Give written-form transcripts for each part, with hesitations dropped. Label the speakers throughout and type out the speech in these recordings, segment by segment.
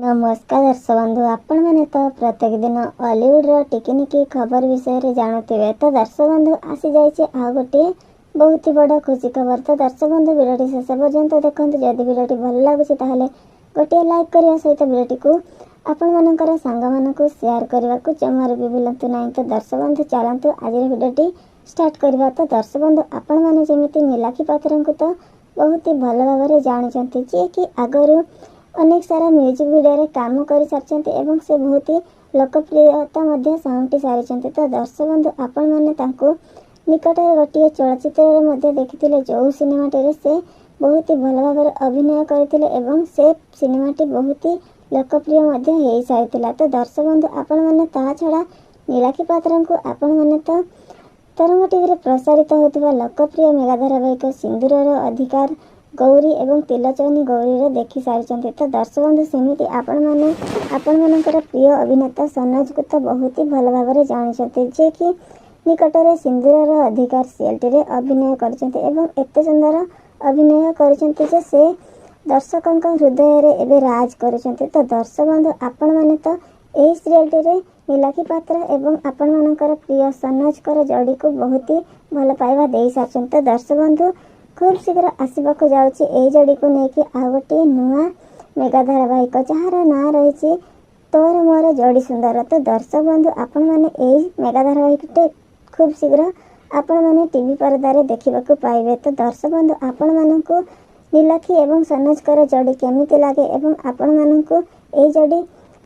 Speaker 1: नमस्कार दर्शक बंधु, आपण मैंने तो प्रत्येक दिन हॉलीवुड टिकिनिकी खबर विषय जानते। तो दर्शक बंधु आसी जाइए आ गोटे बहुत ही बड़ा खुशी खबर। तो दर्शक बंधु वीडियो शेष पर्यंत देखते। जदि वीडियो भल लगुच गोटे लाइक करने सहित वीडियो को आपण मानकर सांग मानक शेयर करने को जमार भी भूलु ना। तो दर्शक बंधु चलतु आज वीडियो स्टार्ट करवा। तो दर्शक बंधु आपण मैंने जमी नीलाखी पात्र को तो बहुत ही भल भाव जानते, जी कि आगरू अनेक सारा म्यूजिक वीडियो रे काम कर सारी एवं से बहुत ही लोकप्रियता साउंटी सारी। तो दर्शक बंधु आपण मैंने निकट गोटे चलचित्र देखी जो सिनेमाटे से बहुत ही भल भाव अभिनय करते एवं से सिनेमाटी बहुत ही लोकप्रिय हो सारी। तो दर्शक बंधु आपण मैंने ता छड़ा नीलाखी पात्र को आपण मैंने तो तरंग टीवी प्रसारित होता लोकप्रिय मेगा धारावाहिक सिंदूर अधिकार गौरी एवं तिलचौनी गौरी देखी सारी। तो दर्शक बंधु सेमती आपण मानकर प्रिय अभिनेता सनज को तो बहुत ही भल भाव जानते, जे कि निकट में सिंदूर अधिकार सीएलटी अभिनय करते सुंदर अभिनय करते से दर्शकों हृदय एवं राज करते। तो दर्शक बंधु आपण मैंने तो यही सीरियलटी नीलाखी पात्र एवं आपण मानकर प्रिय सनजकर जोड़ी को बहुत ही भल पाइबा दे सारी। तो दर्शक बंधु खूब शीघ्र आसवाक जाऊँगी जोड़ी को लेकिन आ गोटे नुआ मेगा धारावाहिक जार ना रही तोर मोर जोड़ी सुंदर। तो दर्शक बंधु आपण मैंने यही मेगा धारावाहिकटे खूब शीघ्र आपण मैंने टीवी पर्दार देखा पाइबे। तो दर्शक बंधु आपण मानक नीलाखी एवं सनजकर जोड़ी केमिति लगे एवं आपण मानक यही जोड़ी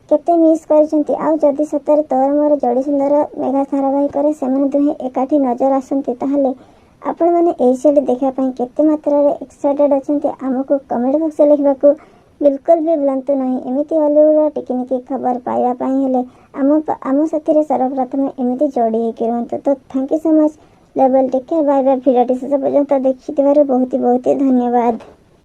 Speaker 1: केते मिस करदी सतरे तोर मोर जोड़ी सुंदर मेगा धारावाहिक से दुहे एकाठी नजर आसती ताहले आपण मैंने यही सीरीज देखापी केते मात्रा एक्साइटेड अच्छा आमको कमेंट बॉक्स लिखा बिल्कुल भी भूलु ना। एमती हॉलीवुड टिकिनिकी खबर पाइबापी आम साथी सर्वप्रथम एमती जोड़ी होकर रुहतु। तो थैंक यू सो मच। लेवल take care, bye bye. Video शेष पर्यंत देखि बहुत ही धन्यवाद।